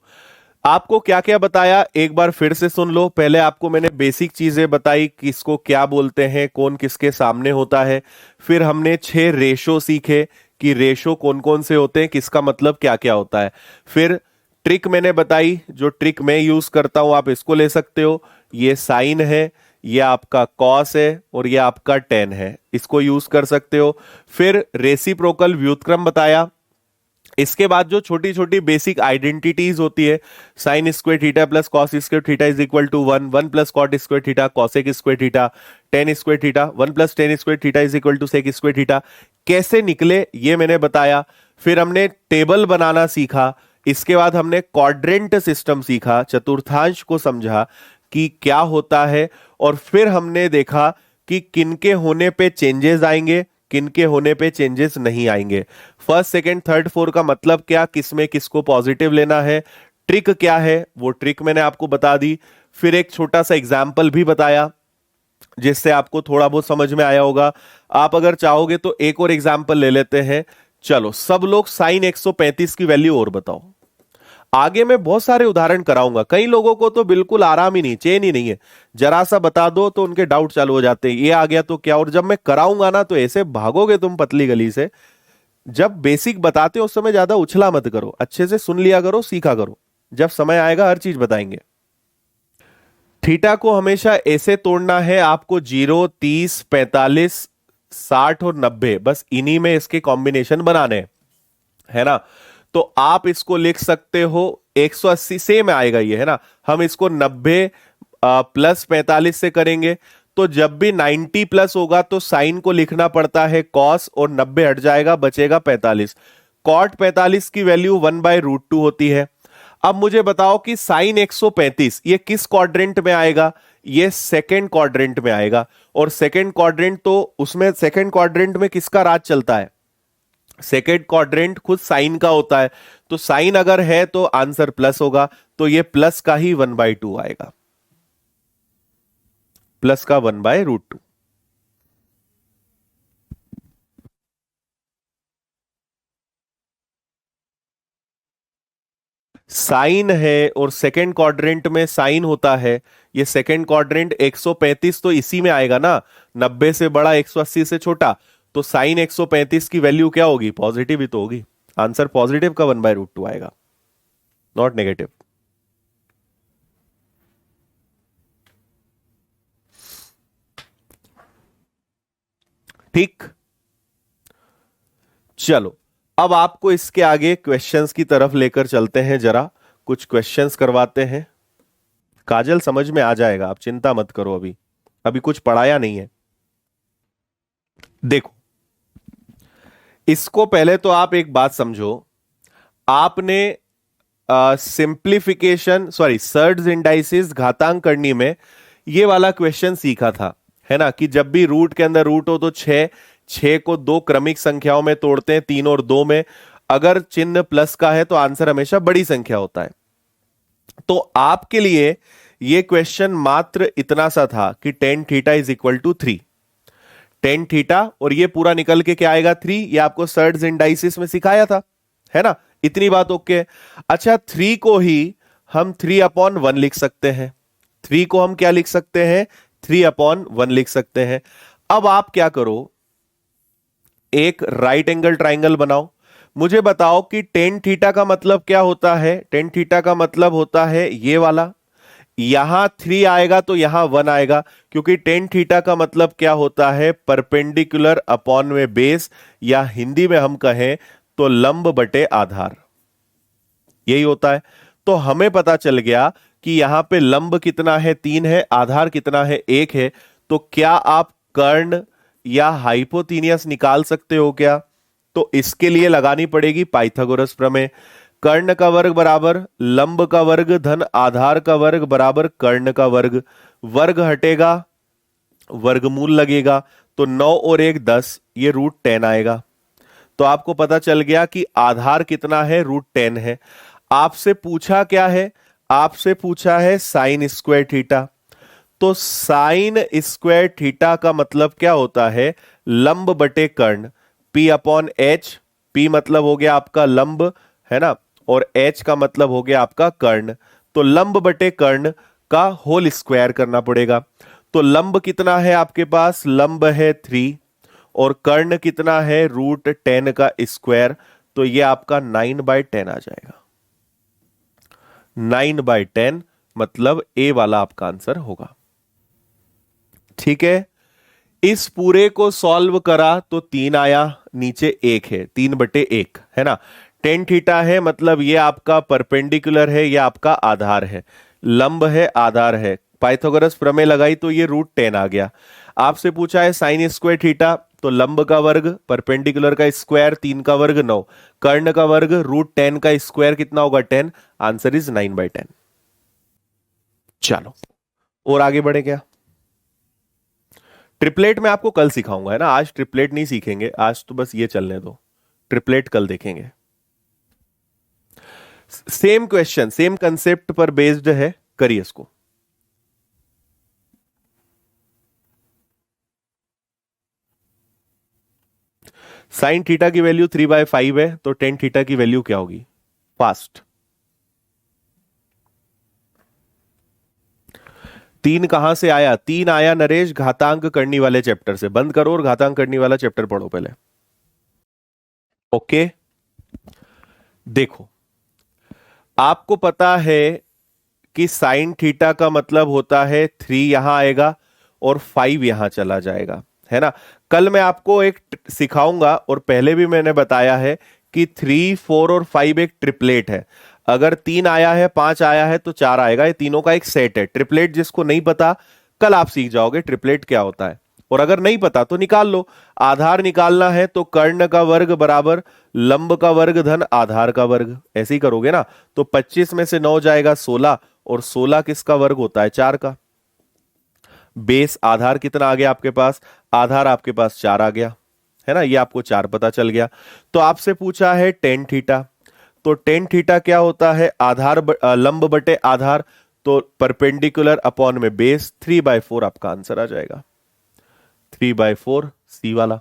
A: आपको क्या क्या बताया एक बार फिर से सुन लो। पहले आपको मैंने बेसिक चीजें बताई, किसको क्या बोलते हैं, कौन किसके सामने होता है। फिर हमने 6 रेशो सीखे कि रेशो कौन कौन से होते हैं, किसका मतलब क्या क्या होता है। फिर ट्रिक मैंने बताई, जो ट्रिक मैं यूज करता हूं आप इसको ले सकते हो। ये साइन है, ये आपका कॉस है और ये आपका टेन है, इसको यूज कर सकते हो। फिर रेसिप्रोकल व्युत्क्रम बताया। इसके बाद जो छोटी छोटी बेसिक आइडेंटिटीज होती है, sine square theta plus cos square theta is equal to 1 plus cot square theta cosec square theta, tan square theta 1 plus tan square theta is equal to sec square theta, कैसे निकले ये मैंने बताया। फिर हमने table बनाना सीखा। इसके बाद हमने क्वाड्रेंट सिस्टम सीखा, चतुर्थांश को समझा कि क्या होता है। और फिर हमने देखा कि किनके होने पे चेंजेस आएंगे, किनके होने पे चेंजेस नहीं आएंगे। फर्स्ट सेकंड थर्ड फोर का मतलब क्या, किसमें किसको पॉजिटिव लेना है, ट्रिक क्या है वो ट्रिक मैंने आपको बता दी। फिर एक छोटा सा एग्जाम्पल भी बताया जिससे आपको थोड़ा बहुत समझ में आया होगा। आप अगर चाहोगे तो एक और एग्जाम्पल ले लेते हैं। चलो सब लोग साइन 135 की वैल्यू और बताओ। आगे मैं बहुत सारे उदाहरण कराऊंगा, कई लोगों को तो बिल्कुल आराम ही नहीं, चैन ही नहीं है। जरा सा बता दो तो उनके डाउट चालू हो जाते हैं, ये आ गया तो क्या। और जब मैं कराऊंगा ना तो ऐसे भागोगे तुम पतली गली से। जब बेसिक बताते हो उस समय ज्यादा उछला मत करो, अच्छे से सुन लिया करो, सीखा करो। जब समय आएगा हर चीज बताएंगे। थीटा को हमेशा ऐसे तोड़ना है आपको, 0, 30, 45, 60 और 90, बस इन्हीं में इसके कॉम्बिनेशन बनाने हैं, है ना। तो आप इसको लिख सकते हो 180 से में आएगा ये, है ना। हम इसको 90 प्लस 45 से करेंगे। तो जब भी 90 प्लस होगा तो साइन को लिखना पड़ता है कॉस, और 90 हट जाएगा, बचेगा 45। कॉट 45 की वैल्यू 1/√2 होती है। अब मुझे बताओ कि साइन 135 ये किस क्वाड्रेंट में आएगा, ये सेकंड क्वाड्रेंट में आएगा। और सेकंड क्वाड्रेंट तो उसमें सेकंड क्वाड्रेंट में किसका राज चलता है, सेकेंड क्वाड्रेंट खुद साइन का होता है। तो साइन अगर है तो आंसर प्लस होगा, तो ये प्लस का ही 1/2 आएगा, प्लस का 1/√2। साइन है और सेकेंड क्वाड्रेंट में साइन होता है। ये सेकेंड क्वाड्रेंट 135 तो इसी में आएगा ना, 90 से बड़ा 180 से छोटा। तो साइन 135 की वैल्यू क्या होगी, पॉजिटिव ही तो होगी। आंसर पॉजिटिव का 1/√2 आएगा, नॉट नेगेटिव। ठीक, चलो अब आपको इसके आगे क्वेश्चंस की तरफ लेकर चलते हैं, जरा कुछ क्वेश्चंस करवाते हैं। काजल समझ में आ जाएगा, आप चिंता मत करो, अभी अभी कुछ पढ़ाया नहीं है। देखो इसको पहले तो आप एक बात समझो, आपने सिंप्लीफिकेशन सॉरी सर्ड्स इंडाइसिस घातांक करनी में ये वाला क्वेश्चन सीखा था, है ना, कि जब भी रूट के अंदर रूट हो तो 6 को दो क्रमिक संख्याओं में तोड़ते हैं, 3 और 2 में। अगर चिन्ह प्लस का है तो आंसर हमेशा बड़ी संख्या होता है। तो आपके लिए ये क्वेश्चन मात्र इतना सा था कि tan theta is equal to 3, tan theta, और ये पूरा निकल के क्या आएगा 3। ये आपको सर्ड्स इंडाइसिस में सिखाया था, है ना। इतनी बात ओके। अच्छा 3 को ही हम 3/1 लिख सकते हैं, 3 को हम क्या लिख सकते हैं, 3/1 लिख सकते हैं। अब आप क्या करो, एक राइट एंगल ट्राइंगल बनाओ। मुझे बताओ कि टेन थीटा का मतलब क्या होता है, टेन थीटा का मतलब होता है ये वाला, यहां 3 आएगा तो यहां 1 आएगा, क्योंकि टेन थीटा का मतलब क्या होता है, परपेंडिकुलर अपॉन में बेस, या हिंदी में हम कहें तो लंब बटे आधार, यही होता है। तो हमें पता चल गया कि यहां पे लंब कितना है, 3 है, आधार कितना है, 1 है। तो क्या आप कर्ण या हाइपोथीनियस निकाल सकते हो क्या, तो इसके लिए लगानी पड़ेगी पाइथागोरस प्रमेय। कर्ण का वर्ग बराबर लंब का वर्ग धन आधार का वर्ग बराबर कर्ण का वर्ग, वर्ग हटेगा वर्गमूल लगेगा, तो 9 और 1 10, ये √10 आएगा। तो आपको पता चल गया कि आधार कितना है, √10 है। आपसे पूछा क्या है, आपसे पूछा है साइन स्क्वायर थीटा। तो साइन स्क्वायर थीटा का मतलब क्या होता है, लंब बटे कर्ण, P/H, P मतलब हो गया आपका लंब, है ना, और h का मतलब हो गया आपका कर्ण। तो लंब बटे कर्ण का होल स्क्वायर करना पड़ेगा। तो लंब कितना है आपके पास, लंब है 3 और कर्ण कितना है √10 का स्क्वायर। तो ये आपका 9/10 आ जाएगा। 9/10 मतलब ए वाला आपका आंसर होगा। ठीक है, इस पूरे को सॉल्व करा तो 3 आया, नीचे 1 है, 3/1 है ना। टेन थीटा है मतलब ये आपका परपेंडिकुलर है, ये आपका आधार है, लंब है आधार है। पाइथागोरस प्रमेय लगाई तो ये √10 आ गया। आपसे पूछा है साइन स्क्वायर थीटा, तो लंब का वर्ग, परपेंडिकुलर का स्क्वायर, 3 का वर्ग 9, कर्ण का वर्ग √10 का स्क्वायर कितना होगा 10। Answer is 9/10। चलो और आगे बढ़े क्या। ट्रिपलेट में आपको कल सिखाऊंगा है ना, आज ट्रिपलेट नहीं सीखेंगे, आज तो बस ये चलने दो, ट्रिपलेट कल देखेंगे। सेम क्वेश्चन सेम कंसेप्ट पर बेस्ड है, करिए इसको। साइन थीटा की वैल्यू 3/5 है, तो टेन थीटा की वैल्यू क्या होगी, फास्ट। 3 कहां से आया, 3 आया नरेश घातांक करने वाले चैप्टर से। बंद करो और घातांक करने वाला चैप्टर पढ़ो पहले। ओके, देखो आपको पता है कि साइन थीटा का मतलब होता है 3 यहां आएगा और 5 यहां चला जाएगा, है ना। कल मैं आपको एक सिखाऊंगा और पहले भी मैंने बताया है कि 3, 4 और 5 एक ट्रिपलेट है। अगर 3 आया है, 5 आया है तो 4 आएगा, ये तीनों का एक सेट है। ट्रिपलेट जिसको नहीं पता, कल आप सीख जाओगे ट्रिपलेट क्या होता है। और अगर नहीं पता तो निकाल लो। आधार निकालना है तो कर्ण का वर्ग बराबर लंब का वर्ग धन आधार का वर्ग, ऐसे ही करोगे ना। तो 25 में से 9 जाएगा 16, और 16 किसका वर्ग होता है, 4 का। बेस आधार कितना आ गया आपके पास, आधार आपके पास 4 आ गया, है ना। ये आपको 4 पता चल गया। तो आपसे पूछा है टेन थीटा, तो टेन थीटा क्या होता है, आधार लंब बटे आधार, तो परपेंडिकुलर अपॉन में बेस, 3/4 आपका आंसर आ जाएगा। 3/4 सी वाला।